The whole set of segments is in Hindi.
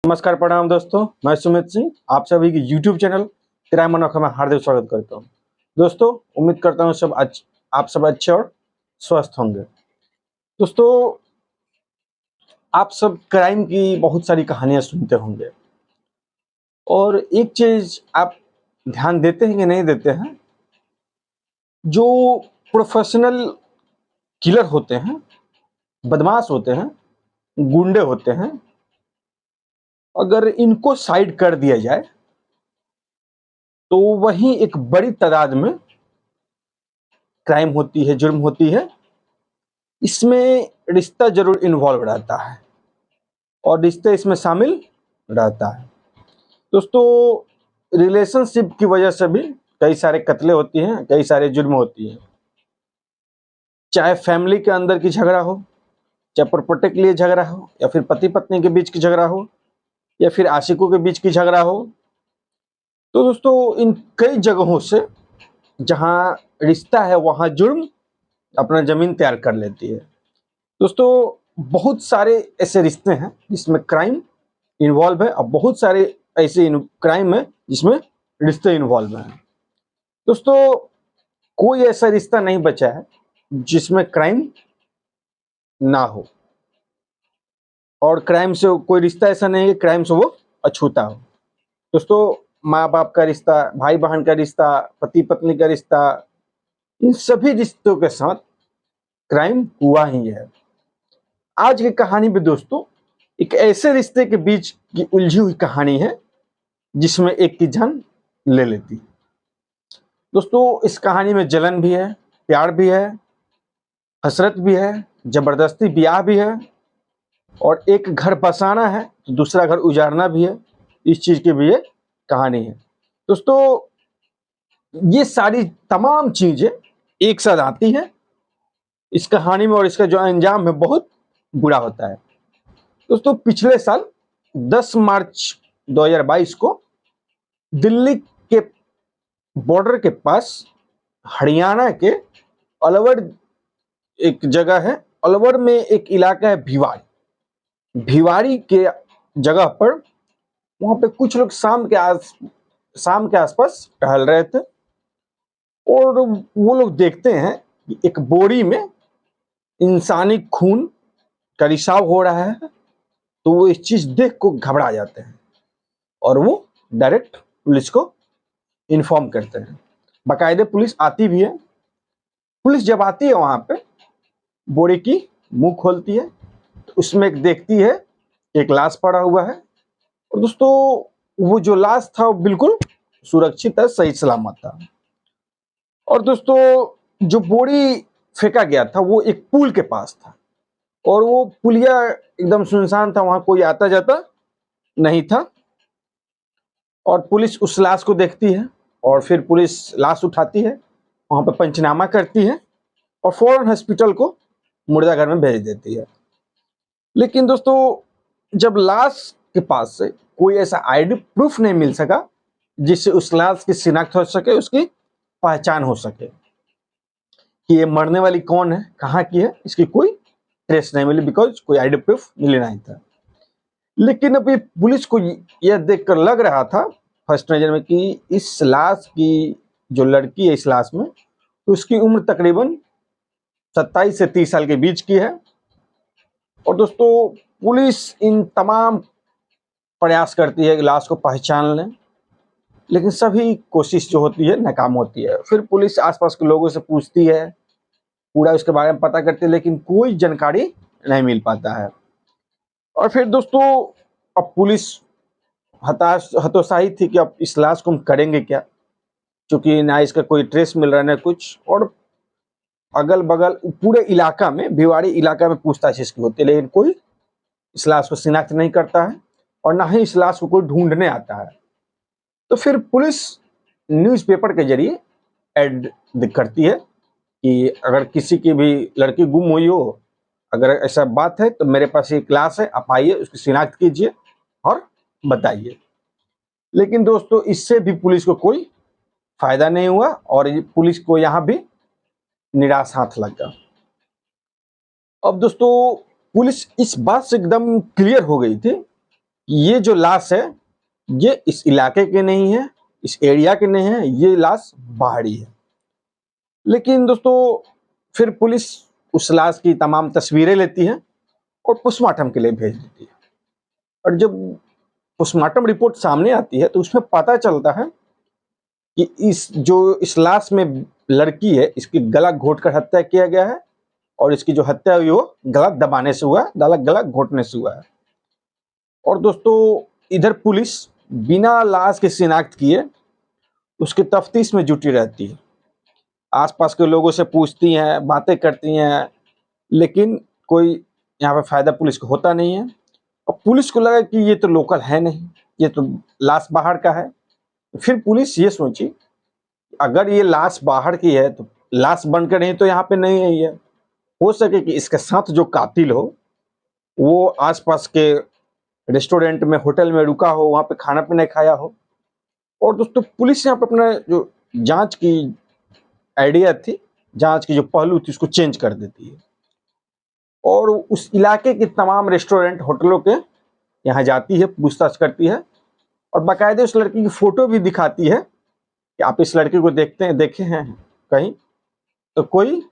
नमस्कार, प्रणाम दोस्तों। मैं सुमित सिंह आप सभी की YouTube चैनल क्राइम अनोखा में हार्दिक स्वागत करता हूं। दोस्तों, उम्मीद करता हूं आप सब अच्छे और स्वस्थ होंगे। दोस्तों, आप सब क्राइम की बहुत सारी कहानियां सुनते होंगे और एक चीज आप ध्यान देते हैं कि नहीं देते हैं, जो प्रोफेशनल किलर होते हैं, बदमाश होते हैं, गुंडे होते हैं, अगर इनको साइड कर दिया जाए तो वहीं एक बड़ी तादाद में क्राइम होती है, जुर्म होती है। इसमें रिश्ता जरूर इन्वॉल्व रहता है और रिश्ते इसमें शामिल रहता है। दोस्तों, रिलेशनशिप की वजह से भी कई सारे कत्ले होती हैं, कई सारे जुर्म होती हैं। चाहे फैमिली के अंदर की झगड़ा हो, चाहे प्रॉपर्टी के लिए झगड़ा हो, या फिर पति पत्नी के बीच की झगड़ा हो, या फिर आशिकों के बीच की झगड़ा हो। तो दोस्तों, इन कई जगहों से जहाँ रिश्ता है वहाँ जुर्म अपना जमीन तैयार कर लेती है। दोस्तों, बहुत सारे ऐसे रिश्ते हैं जिसमें क्राइम इन्वॉल्व है और बहुत सारे ऐसे क्राइम है जिसमें रिश्ते इन्वॉल्व हैं। दोस्तों, कोई ऐसा रिश्ता नहीं बचा है जिसमें क्राइम ना हो, और क्राइम से कोई रिश्ता ऐसा नहीं है कि क्राइम से वो अछूता हो। दोस्तों, माँ बाप का रिश्ता, भाई बहन का रिश्ता, पति पत्नी का रिश्ता, इन सभी रिश्तों के साथ क्राइम हुआ ही है। आज की कहानी में दोस्तों एक ऐसे रिश्ते के बीच की उलझी हुई कहानी है जिसमें एक की जान ले लेती। दोस्तों, इस कहानी में जलन भी है, प्यार भी है, हसरत भी है, जबरदस्ती ब्याह भी है, और एक घर बसाना है तो दूसरा घर उजाड़ना भी है। इस चीज की भी ये कहानी है। दोस्तों, ये सारी तमाम चीजें एक साथ आती हैं इस कहानी में, और इसका जो अंजाम है बहुत बुरा होता है। दोस्तों, पिछले साल 10 मार्च 2022 को दिल्ली के बॉर्डर के पास हरियाणा के अलवर एक जगह है, अलवर में एक इलाका है भिवाड़ी के जगह पर। वहां पे कुछ लोग शाम के आसपास टहल रहे थे और वो लोग देखते हैं कि एक बोरी में इंसानी खून का रिसाव हो रहा है। तो वो इस चीज देख को घबरा जाते हैं और वो डायरेक्ट पुलिस को इन्फॉर्म करते हैं। बाकायदे पुलिस आती भी है। पुलिस जब आती है वहां पे, बोरे की मुंह खोलती है तो उसमें एक देखती है एक लाश पड़ा हुआ है। और दोस्तों, वो जो लाश था वो बिल्कुल सुरक्षित है, सही सलामत था। और दोस्तों, जो बोरी फेंका गया था वो एक पुल के पास था और वो पुलिया एकदम सुनसान था, वहां कोई आता जाता नहीं था। और पुलिस उस लाश को देखती है और फिर पुलिस लाश उठाती है, वहां पर पंचनामा करती है और फौरन हॉस्पिटल को मुर्दाघर में भेज देती है। लेकिन दोस्तों, जब लाश के पास से कोई ऐसा आईडी प्रूफ नहीं मिल सका जिससे उस लाश की शिनाख्त हो सके, उसकी पहचान हो सके कि ये मरने वाली कौन है, कहाँ की है, इसकी कोई ट्रेस नहीं मिली, बिकॉज कोई आईडी प्रूफ मिले नहीं था। लेकिन अभी पुलिस को यह देखकर लग रहा था फर्स्ट नजर में कि इस लाश की जो लड़की है, इस लाश में उसकी उम्र तकरीबन 27 से 30 साल के बीच की है। और दोस्तों, पुलिस इन तमाम प्रयास करती है कि लाश को पहचान लें, लेकिन सभी कोशिश जो होती है नाकाम होती है। फिर पुलिस आसपास के लोगों से पूछती है, पूरा उसके बारे में पता करती है, लेकिन कोई जानकारी नहीं मिल पाता है। और फिर दोस्तों, अब पुलिस हतोत्साही थी कि अब इस लाश को हम करेंगे क्या, क्योंकि ना इसका कोई ट्रेस मिल रहा है ना कुछ। और अगल बगल पूरे इलाका में, भिवाड़ी इलाका में पूछताछ इसकी होती है, लेकिन कोई इस लाश को शिनाख्त नहीं करता है और ना ही इस लाश को कोई ढूंढने आता है। तो फिर पुलिस न्यूज़पेपर के जरिए ऐड करती है कि अगर किसी की भी लड़की गुम हुई हो, अगर ऐसा बात है तो मेरे पास एक लाश है, आप आइए, उसकी शिनाख्त कीजिए और बताइए। लेकिन दोस्तों, इससे भी पुलिस को कोई फायदा नहीं हुआ और पुलिस को यहाँ भी निराश हाथ लगा। अब दोस्तों, पुलिस इस बात से एकदम क्लियर हो गई थी ये जो लाश है ये इस इलाके के नहीं है, इस एरिया के नहीं है, ये लाश बाहरी है। लेकिन दोस्तों फिर पुलिस उस लाश की तमाम तस्वीरें लेती है और पोस्टमार्टम के लिए भेज देती है। और जब पोस्टमार्टम रिपोर्ट सामने आती है तो उसमें पता चलता है कि इस लाश में लड़की है, इसकी गला घोंटकर हत्या किया गया है और इसकी जो हत्या हुई वो गला दबाने से हुआ है, गला घोंटने से हुआ है। और दोस्तों इधर पुलिस बिना लाश की शिनाख्त किए उसकी तफ्तीश में जुटी रहती है, आसपास के लोगों से पूछती हैं, बातें करती हैं, लेकिन कोई यहाँ पे फायदा पुलिस को होता नहीं है। और पुलिस को लगा कि ये तो लोकल है नहीं, ये तो लाश बाहर का है। फिर पुलिस ये सोची अगर ये लाश बाहर की है तो लाश बनकर नहीं तो यहाँ पे नहीं आई है, हो सके कि इसके साथ जो कातिल हो वो आसपास के रेस्टोरेंट में, होटल में रुका हो, वहां पे खाना पीना खाया हो। और दोस्तों पुलिस यहाँ पे अपना जो जांच की आइडिया थी, जांच की जो पहलू थी उसको चेंज कर देती है और उस इलाके के तमाम रेस्टोरेंट, होटलों के यहाँ जाती है, पूछताछ करती है और बाकायदे उस लड़की की फोटो भी दिखाती है कि आप इस लड़की को देखे हैं कहीं। तो कोई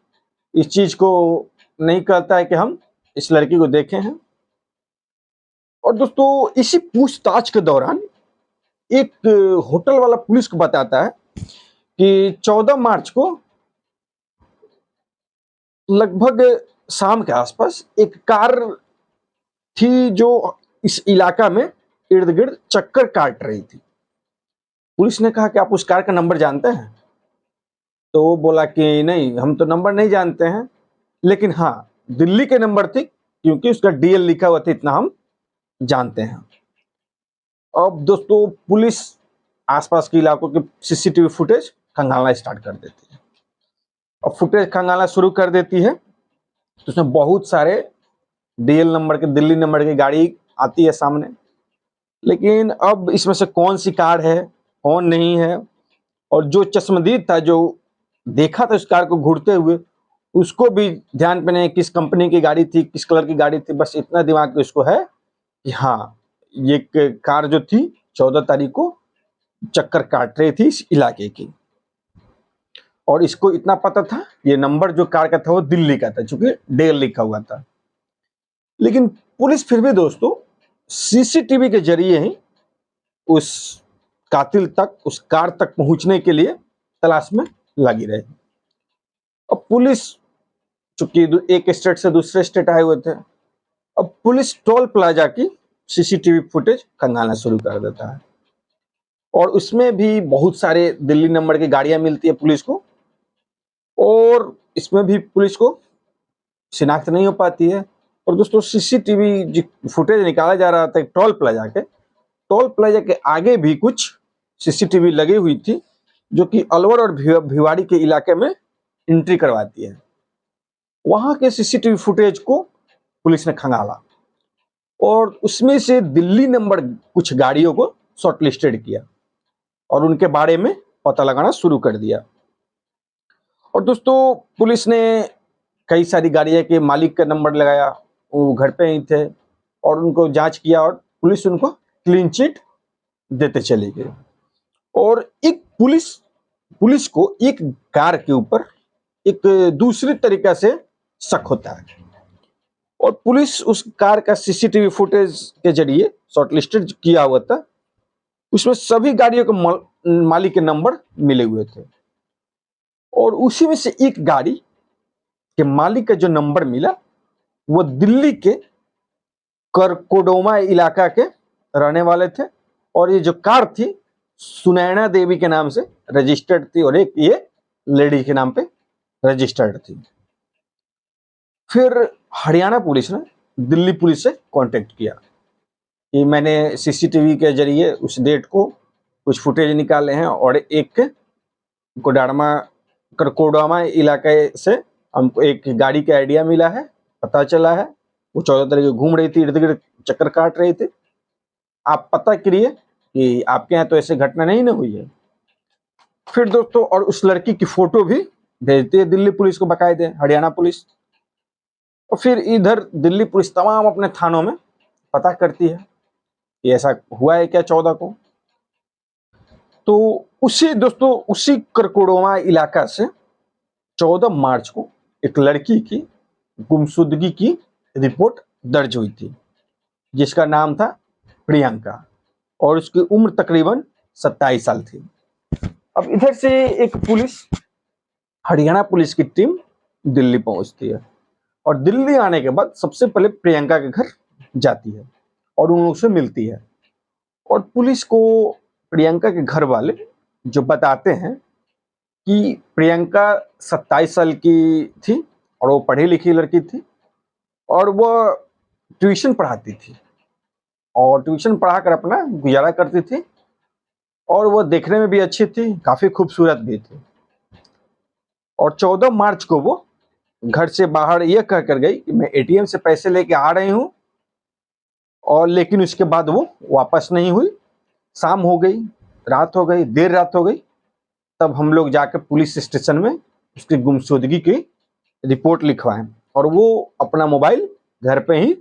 इस चीज को नहीं कहता है कि हम इस लड़की को देखे हैं। और दोस्तों इसी पूछताछ के दौरान एक होटल वाला पुलिस को बताता है कि 14 मार्च को लगभग शाम के आसपास एक कार थी जो इस इलाका में इर्द गिर्द चक्कर काट रही थी। पुलिस ने कहा कि आप उस कार का नंबर जानते हैं? तो वो बोला कि नहीं, हम तो नंबर नहीं जानते हैं, लेकिन हाँ दिल्ली के नंबर थी क्योंकि उसका डीएल लिखा हुआ था, इतना हम जानते हैं। अब दोस्तों पुलिस आसपास के इलाकों के सीसीटीवी फुटेज खंगालना स्टार्ट कर देती है और फुटेज खंगालना शुरू कर देती है तो उसमें बहुत सारे डीएल नंबर के, दिल्ली नंबर की गाड़ी आती है सामने। लेकिन अब इसमें से कौन सी कार है, कौन नहीं है, और जो चश्मदीद था, जो देखा था उस कार को घूरते हुए, उसको भी ध्यान पे नहीं किस कंपनी की गाड़ी थी, किस कलर की गाड़ी थी। बस इतना दिमाग में उसको है कि हाँ ये कार जो थी 14 तारीख को चक्कर काट रही थी इस इलाके की। और इसको इतना पता था ये नंबर जो कार का था वो दिल्ली का था, चूंकि डेल लिखा हुआ था। लेकिन पुलिस फिर भी दोस्तों सीसीटीवी के जरिए ही उस कातिल तक, उस कार तक पहुंचने के लिए तलाश में लगी रही। अब पुलिस, चूंकि एक स्टेट से दूसरे स्टेट आए हुए थे, अब पुलिस टोल प्लाजा की सीसीटीवी फुटेज खंगालना शुरू कर देता है और उसमें भी बहुत सारे दिल्ली नंबर की गाड़ियां मिलती है पुलिस को और इसमें भी पुलिस को शिनाख्त नहीं हो पाती है। और दोस्तों सीसीटीवी फुटेज निकाला जा रहा था टोल प्लाजा के आगे भी कुछ सीसीटीवी लगी हुई थी जो कि अलवर और भिवाड़ी के इलाके में एंट्री करवाती है। वहां के सीसीटीवी फुटेज को पुलिस ने खंगाला और उसमें से दिल्ली नंबर कुछ गाड़ियों को शॉर्टलिस्टेड किया और उनके बारे में पता लगाना शुरू कर दिया। और दोस्तों पुलिस ने कई सारी गाड़ियों के मालिक का नंबर लगाया, वो घर पे ही थे और उनको जांच किया और पुलिस उनको क्लीन चिट देते चली गई। और एक पुलिस को एक कार के ऊपर एक दूसरी तरीका से शक होता है और पुलिस उस कार का सीसीटीवी फुटेज के जरिए शॉर्टलिस्टेड किया हुआ था, उसमें सभी गाड़ियों के मालिक के नंबर मिले हुए थे और उसी में से एक गाड़ी के मालिक का जो नंबर मिला वो दिल्ली के करकोडोमा इलाका के रहने वाले थे और ये जो कार थी सुनैना देवी के नाम से रजिस्टर्ड थी और एक ये लेडी के नाम पे रजिस्टर्ड थी। फिर हरियाणा पुलिस ने दिल्ली पुलिस से कांटेक्ट किया कि मैंने सीसीटीवी के जरिए उस डेट को कुछ फुटेज निकाले हैं और एक करकोडामा इलाके से हमको एक गाड़ी का आइडिया मिला है, पता चला है वो 14 तारीख को घूम रही थी, इर्द गिर्द चक्कर काट रही थी, आप पता करिए कि आपके यहाँ तो ऐसे घटना नहीं ना हुई है। फिर दोस्तों और उस लड़की की फोटो भी भेजती है दिल्ली पुलिस को, बाकायदे हरियाणा पुलिस। और फिर इधर दिल्ली पुलिस तमाम अपने थानों में पता करती है कि ऐसा हुआ है क्या 14 को। तो उसी करकोड़वा इलाका से 14 मार्च को एक लड़की की गुमशुदगी की रिपोर्ट दर्ज हुई थी, जिसका नाम था प्रियंका, और उसकी उम्र तकरीबन 27 साल थी। अब इधर से एक हरियाणा पुलिस की टीम दिल्ली पहुंचती है, और दिल्ली आने के बाद सबसे पहले प्रियंका के घर जाती है और उन लोगों से मिलती है। और पुलिस को प्रियंका के घर वाले जो बताते हैं कि प्रियंका 27 साल की थी और वो पढ़ी लिखी लड़की थी, और वह ट्यूशन पढ़ाती थी और ट्यूशन पढ़ाकर अपना गुजारा करती थी, और वह देखने में भी अच्छी थी, काफी खूबसूरत भी थी। और 14 मार्च को वो घर से बाहर यह कहकर गई कि मैं एटीएम से पैसे लेके आ रही हूँ, और लेकिन उसके बाद वो वापस नहीं हुई। शाम हो गई, रात हो गई, देर रात हो गई, तब हम लोग जाकर पुलिस स्टेशन में उसकी गुमशुदगी की रिपोर्ट लिखवाएं, और वो अपना मोबाइल घर पे ही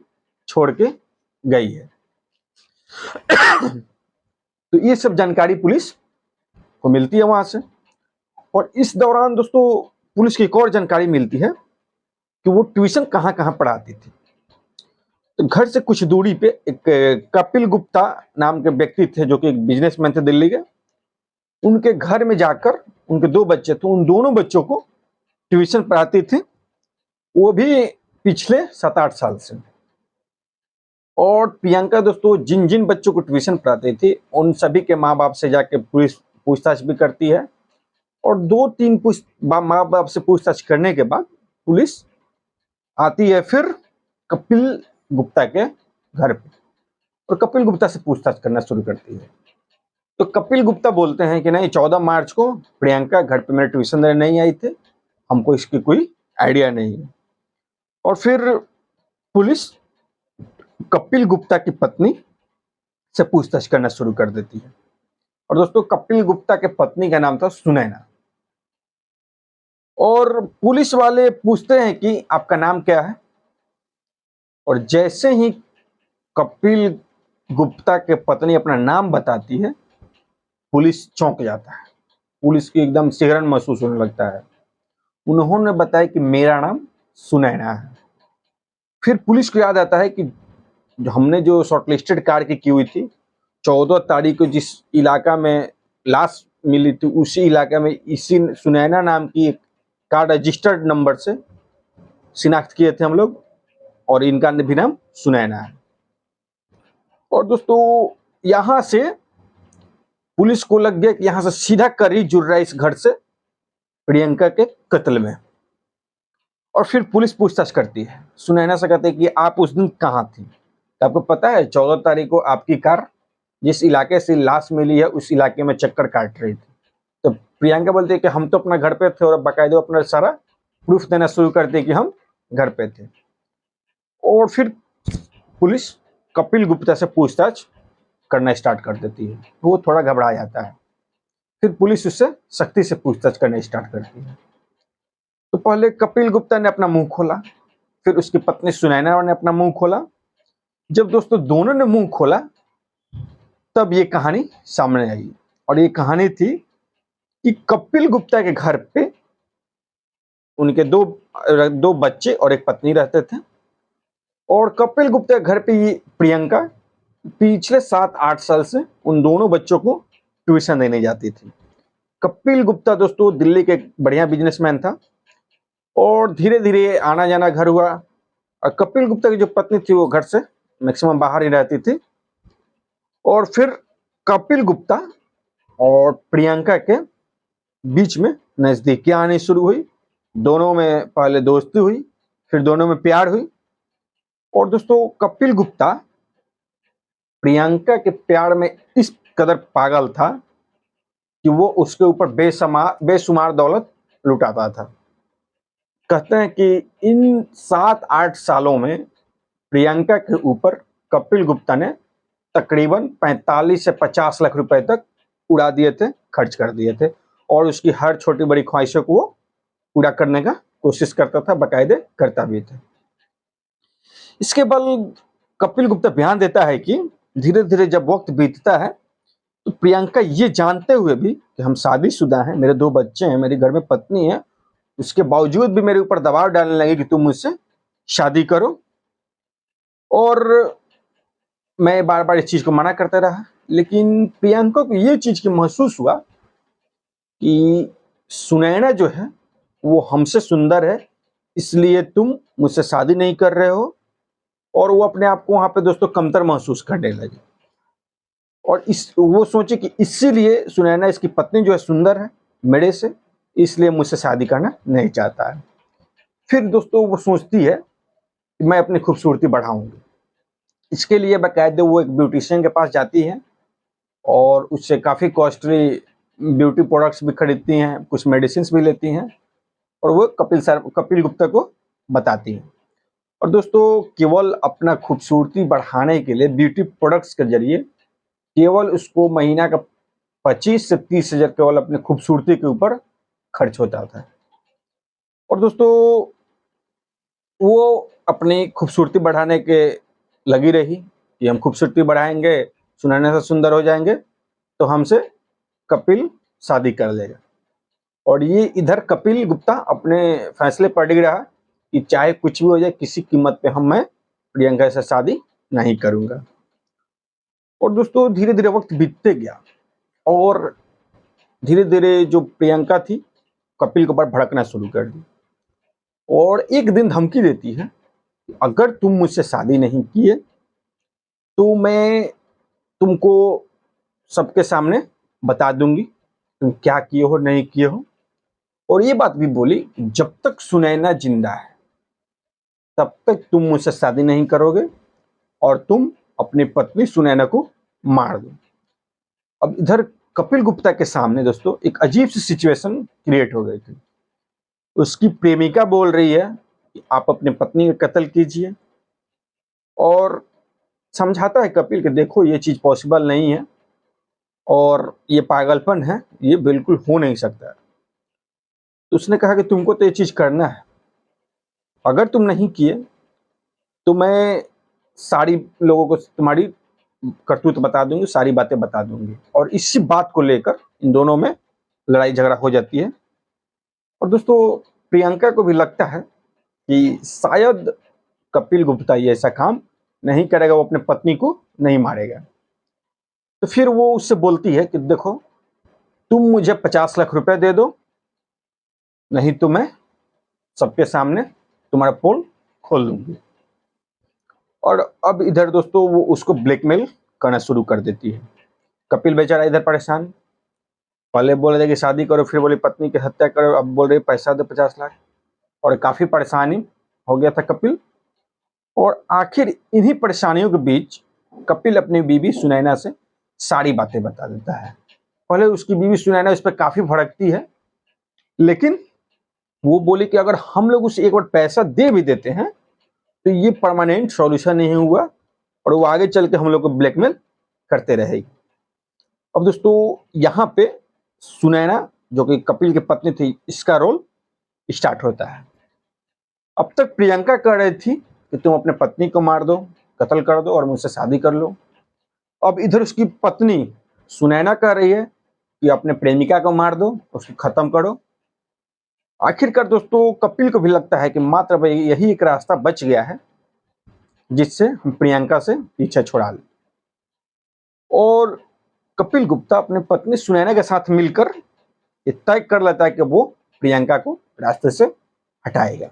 छोड़ के गई है। तो ये सब जानकारी पुलिस को मिलती है वहां से। और इस दौरान दोस्तों पुलिस की एक और जानकारी मिलती है कि वो ट्यूशन कहाँ कहाँ पढ़ाती थी। तो घर से कुछ दूरी पे एक कपिल गुप्ता नाम के व्यक्ति थे, जो कि एक बिजनेसमैन थे दिल्ली के। उनके घर में जाकर उनके 2 बच्चे थे, उन दोनों बच्चों को ट्यूशन पढ़ाती थी, वो भी पिछले 7-8 साल से। और प्रियंका दोस्तों जिन जिन बच्चों को ट्यूशन पढ़ाती थी उन सभी के माँ बाप से जाके पुलिस पूछताछ भी करती है, और 2-3 माँ बाप से पूछताछ करने के बाद पुलिस आती है फिर कपिल गुप्ता के घर पे, और कपिल गुप्ता से पूछताछ करना शुरू करती है। तो कपिल गुप्ता बोलते हैं कि नहीं, 14 मार्च को प्रियंका घर पे मेरे ट्यूशन देने नहीं आई थी, हमको इसकी कोई आइडिया नहीं है। और फिर पुलिस कपिल गुप्ता की पत्नी से पूछताछ करना शुरू कर देती है। और दोस्तों कपिल गुप्ता के पत्नी का नाम था सुनैना। और पुलिस वाले पूछते हैं कि आपका नाम क्या है, और जैसे ही कपिल गुप्ता के पत्नी अपना नाम बताती है, पुलिस चौंक जाता है, पुलिस की एकदम सिहरन महसूस होने लगता है। उन्होंने बताया कि मेरा नाम सुनैना है। फिर पुलिस को याद आता है कि हमने जो शॉर्टलिस्टेड कार की हुई थी, 14 तारीख को जिस इलाका में लाश मिली थी, उसी इलाका में इसी सुनैना नाम की एक कार रजिस्टर्ड नंबर से शिनाख्त किए थे हम लोग, और इनका भी नाम सुनैना है। और दोस्तों यहाँ से पुलिस को लग गया कि यहाँ से सीधा कड़ी जुड़ रहा है इस घर से प्रियंका के कत्ल में। और फिर पुलिस पूछताछ करती है, सुनैना से कहते हैं कि आप उस दिन कहाँ थी। तो आपको पता है 14 तारीख को आपकी कार जिस इलाके से लाश मिली है उस इलाके में चक्कर काट रही थी। तो प्रियंका बोलती है कि हम तो अपना घर पे थे, और बाकायदा अपना सारा प्रूफ देना शुरू करते हैं कि हम घर पे थे। और फिर पुलिस कपिल गुप्ता से पूछताछ करना स्टार्ट कर देती है। वो थोड़ा घबरा जाता है। फिर पुलिस उससे सख्ती से पूछताछ करना स्टार्ट करती है। तो पहले कपिल गुप्ता ने अपना मुंह खोला, फिर उसकी पत्नी सुनैना ने अपना मुंह खोला। जब दोस्तों दोनों ने मुंह खोला तब ये कहानी सामने आई, और ये कहानी थी कि कपिल गुप्ता के घर पे उनके दो बच्चे और एक पत्नी रहते थे, और कपिल गुप्ता के घर पे ये प्रियंका पिछले 7-8 साल से उन दोनों बच्चों को ट्यूशन देने जाती थी। कपिल गुप्ता दोस्तों दिल्ली के एक बढ़िया बिजनेसमैन था, और धीरे धीरे आना जाना घर हुआ। और कपिल गुप्ता की जो पत्नी थी वो घर से मैक्सिमम बाहर ही रहती थी। और फिर कपिल गुप्ता और प्रियंका के बीच में नजदीकियां आनी शुरू हुई। दोनों में पहले दोस्ती हुई, फिर दोनों में प्यार हुई। और दोस्तों कपिल गुप्ता प्रियंका के प्यार में इस कदर पागल था कि वो उसके ऊपर बेशुमार दौलत लुटाता था। कहते हैं कि इन 7-8 सालों में प्रियंका के ऊपर कपिल गुप्ता ने तकरीबन 45 से 50 लाख रुपए तक उड़ा दिए थे, खर्च कर दिए थे, और उसकी हर छोटी बड़ी ख्वाहिशों को वो पूरा करने का कोशिश करता था, बाकायदे करता भी था। इसके बाद कपिल गुप्ता बयान देता है कि धीरे धीरे जब वक्त बीतता है तो प्रियंका ये जानते हुए भी कि हम शादीशुदा हैं, मेरे 2 बच्चे हैं, मेरे घर में पत्नी है, उसके बावजूद भी मेरे ऊपर दबाव डालने लगी कि तुम मुझसे शादी करो। और मैं बार-बार इस चीज़ को मना करता रहा। लेकिन प्रियंका को ये चीज़ की महसूस हुआ कि सुनैना जो है वो हमसे सुंदर है, इसलिए तुम मुझसे शादी नहीं कर रहे हो। और वो अपने आप को वहाँ पे दोस्तों कमतर महसूस करने लगी। और इस वो सोचे कि इसीलिए सुनैना, इसकी पत्नी जो है सुंदर है मेरे से, इसलिए मुझसे शादी करना नहीं चाहता है। फिर दोस्तों वो सोचती है कि मैं अपनी खूबसूरती बढ़ाऊँगी। इसके लिए बाकायदे वो एक ब्यूटिशियन के पास जाती है और उससे काफ़ी कॉस्टली ब्यूटी प्रोडक्ट्स भी खरीदती हैं, कुछ मेडिसिन्स भी लेती हैं और वो कपिल गुप्ता को बताती हैं। और दोस्तों केवल अपना खूबसूरती बढ़ाने के लिए ब्यूटी प्रोडक्ट्स के ज़रिए केवल उसको महीना का 25 से 30 हज़ार केवल अपनी खूबसूरती के ऊपर खर्च होता था। और दोस्तों वो अपनी खूबसूरती बढ़ाने के लगी रही कि हम खूबसूरती बढ़ाएँगे, सुनैना से सुंदर हो जाएँगे, तो हमसे कपिल शादी कर लेगा। और ये इधर कपिल गुप्ता अपने फैसले पर अड़िग रहा कि चाहे कुछ भी हो जाए, किसी कीमत पे मैं प्रियंका से शादी नहीं करूँगा। और दोस्तों धीरे-धीरे वक़्त बीतते गया और धीरे-धीरे जो प्रियंका थी, कपिल के ऊपर भड़कना शुरू कर दी और एक दिन धमकी देती है, अगर तुम मुझसे शादी नहीं किए, तो मैं तुमको सबके सामने बता दूँगी, तुम क्या किए हो, नहीं किए हो। और ये बात भी बोली कि जब तक सुनैना ज़िंदा है, तब तक तुम मुझसे शादी नहीं करोगे और तुम अपनी पत्नी सुनैना को मार दो। अब इधर कपिल गुप्ता के सामने दोस्तों एक अजीब सी सिचुएशन क्रिएट हो गई थी। उसकी प्रेमिका बोल रही है कि आप अपनी पत्नी का कत्ल कीजिए और समझाता है कपिल कि देखो ये चीज़ पॉसिबल नहीं है और ये पागलपन है, ये बिल्कुल हो नहीं सकता। तो उसने कहा कि तुमको तो ये चीज़ करना है, अगर तुम नहीं किए तो मैं सारी लोगों को तुम्हारी करतूत बता दूंगी, सारी बातें बता दूंगी। और इसी बात को लेकर इन दोनों में लड़ाई झगड़ा हो जाती है। और दोस्तों प्रियंका को भी लगता है कि शायद कपिल गुप्ता ये ऐसा काम नहीं करेगा, वो अपने पत्नी को नहीं मारेगा। तो फिर वो उससे बोलती है कि देखो तुम मुझे 50 लाख रुपए दे दो, नहीं तो मैं सबके सामने तुम्हारा पोल खोल दूंगी। और अब इधर दोस्तों वो उसको ब्लैकमेल करना शुरू कर देती है। कपिल बेचारा इधर परेशान, पहले बोल रहे कि शादी करो, फिर बोले पत्नी की हत्या करो, अब बोल रहे पैसा दो 50 लाख। और काफ़ी परेशानी हो गया था कपिल। और आखिर इन्हीं परेशानियों के बीच कपिल अपनी बीवी सुनैना से सारी बातें बता देता है। पहले उसकी बीवी सुनैना इस पर काफ़ी भड़कती है, लेकिन वो बोली कि अगर हम लोग उसे एक बार पैसा दे भी देते हैं तो ये परमानेंट सॉल्यूशन नहीं हुआ और वो आगे चल के हम लोग को ब्लैकमेल करते रहेगी। अब दोस्तों यहाँ पे सुनैना जो कि कपिल की पत्नी थी, इसका रोल स्टार्ट होता है। अब तक प्रियंका कह रही थी कि तुम अपने पत्नी को मार दो, कत्ल कर दो और मुझसे शादी कर लो। अब इधर उसकी पत्नी सुनैना कह रही है कि अपने प्रेमिका को मार दो, उसको खत्म करो। आखिरकार दोस्तों कपिल को भी लगता है कि मात्र भाई यही एक रास्ता बच गया है जिससे हम प्रियंका से पीछे छुड़ा लें। और कपिल गुप्ता अपनी पत्नी सुनैना के साथ मिलकर ये तय कर लेता है कि वो प्रियंका को रास्ते से हटाएगा।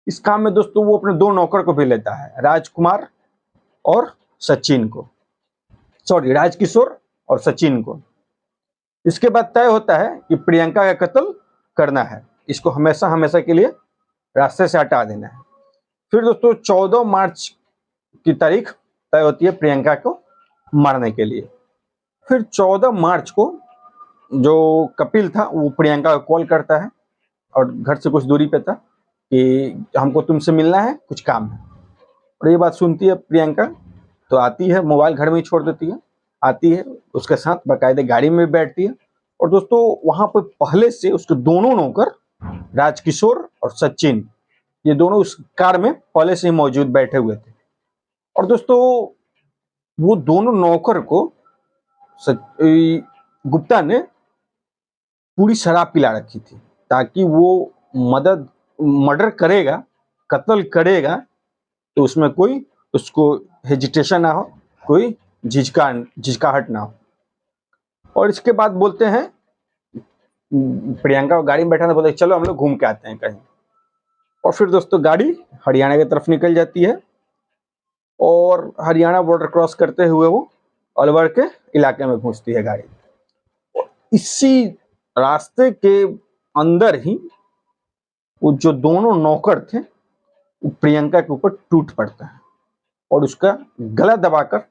इस काम में दोस्तों वो अपने 2 नौकर को भी लेता है, राजकुमार और सचिन को, सॉरी राजकिशोर और सचिन को। इसके बाद तय होता है कि प्रियंका का कत्ल करना है, इसको हमेशा हमेशा के लिए रास्ते से हटा देना है। फिर दोस्तों 14 मार्च की तारीख तय होती है प्रियंका को मारने के लिए। फिर 14 मार्च को जो कपिल था वो प्रियंका को कॉल करता है और घर से कुछ दूरी पे था कि हमको तुमसे मिलना है, कुछ काम है। और ये बात सुनती है प्रियंका तो आती है, मोबाइल घर में ही छोड़ देती है, आती है उसके साथ बाकायदे गाड़ी में बैठती है। और दोस्तों वहाँ पर पहले से उसके दोनों नौकर राजकिशोर और सचिन, ये दोनों उस कार में पहले से ही मौजूद बैठे हुए थे। और दोस्तों वो दोनों नौकर को गुप्ता ने पूरी शराब पिला रखी थी ताकि वो मर्डर करेगा, कत्ल करेगा तो उसमें कोई उसको हेजिटेशन ना हो, कोई झिझकाहट ना हो। और इसके बाद बोलते हैं प्रियंका गाड़ी में बैठा था, बोलते चलो हम लोग घूम के आते हैं कहीं। और फिर दोस्तों गाड़ी हरियाणा की तरफ निकल जाती है और हरियाणा बॉर्डर क्रॉस करते हुए वो अलवर के इलाके में पहुंचती है गाड़ी। इसी रास्ते के अंदर ही वो जो दोनों नौकर थे वो प्रियंका के ऊपर टूट पड़ते हैं और उसका गला दबाकर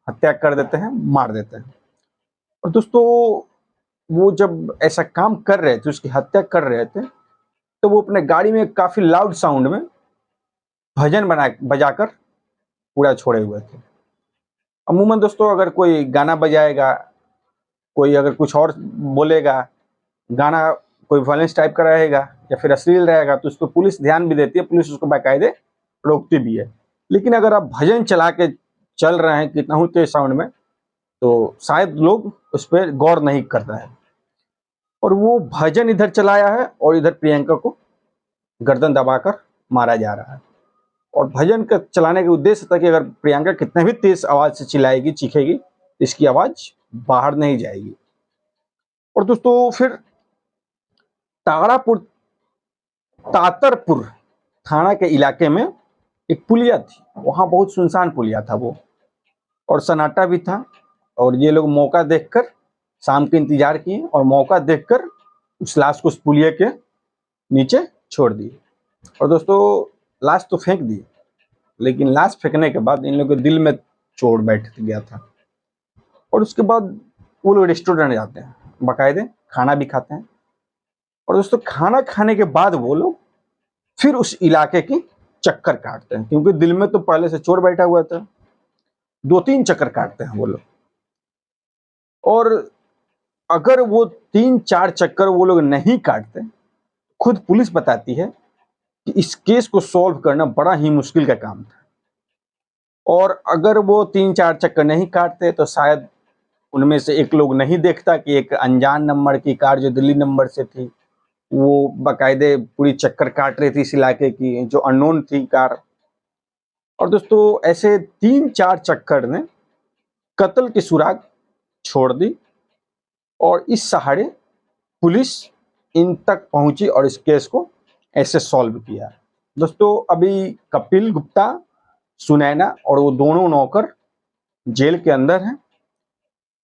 हत्या कर देते हैं, मार देते हैं। और दोस्तों वो जब ऐसा काम कर रहे थे, उसकी हत्या कर रहे थे, तो वो अपने गाड़ी में काफी लाउड साउंड में भजन बजाकर पूरा छोड़े हुए थे। अमूमन दोस्तों अगर कोई गाना बजाएगा, कोई अगर कुछ और बोलेगा, गाना कोई वायलेंस टाइप का रहेगा या फिर अश्लील रहेगा तो उस पर पुलिस ध्यान भी देती है, पुलिस उसको बाकायदे रोकती भी है। लेकिन अगर आप भजन चला के चल रहे हैं कितना ही तेज साउंड में तो शायद लोग उस पर गौर नहीं करता है। और वो भजन इधर चलाया है और इधर प्रियंका को गर्दन दबाकर मारा जा रहा है। और भजन का चलाने का उद्देश्य था कि अगर प्रियंका कितने भी तेज आवाज से चिल्लाएगी, चीखेगी, इसकी आवाज बाहर नहीं जाएगी। और दोस्तों फिर तातरपुर थाना के इलाके में एक पुलिया थी, वहां बहुत सुनसान पुलिया था वो, और सन्नाटा भी था। और ये लोग मौका देखकर शाम के इंतजार किए और मौका देखकर उस लाश को उस पुलिया के नीचे छोड़ दिए। और दोस्तों लाश तो फेंक दी, लेकिन लाश फेंकने के बाद इन लोगों के दिल में चोट बैठ गया था। और उसके बाद वो लोग रेस्टोरेंट जाते हैं, बाकायदे खाना भी खाते हैं। और दोस्तों खाना खाने के बाद वो लोग फिर उस इलाके की चक्कर काटते हैं, क्योंकि दिल में तो पहले से चोर बैठा हुआ था। 2-3 चक्कर काटते हैं वो लोग। और अगर वो 3-4 चक्कर वो लोग नहीं काटते, खुद पुलिस बताती है कि इस केस को सॉल्व करना बड़ा ही मुश्किल का काम था। और अगर वो 3-4 चक्कर नहीं काटते तो शायद उनमें से एक लोग नहीं देखता कि एक अनजान नंबर की कार जो दिल्ली नंबर से थी वो बाकायदे पूरी चक्कर काट रही थी इस इलाके की, जो अननोन थी कार। और दोस्तों ऐसे 3-4 चक्कर ने कत्ल की सुराग छोड़ दी और इस सहारे पुलिस इन तक पहुंची और इस केस को ऐसे सॉल्व किया। दोस्तों अभी कपिल गुप्ता, सुनैना और वो दोनों नौकर जेल के अंदर हैं।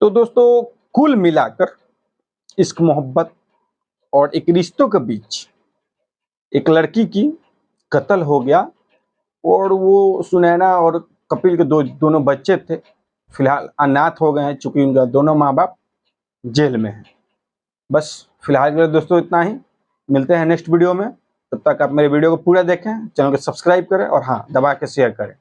तो दोस्तों कुल मिलाकर इश्क मोहब्बत और एक रिश्तों के बीच एक लड़की की कत्ल हो गया और वो सुनैना और कपिल के दोनों बच्चे थे, फिलहाल अनाथ हो गए हैं चूंकि उनका दोनों माँ बाप जेल में हैं। बस फिलहाल के लिए दोस्तों इतना ही, मिलते हैं नेक्स्ट वीडियो में। तब तक आप मेरे वीडियो को पूरा देखें, चैनल को सब्सक्राइब करें और हाँ दबा के शेयर करें।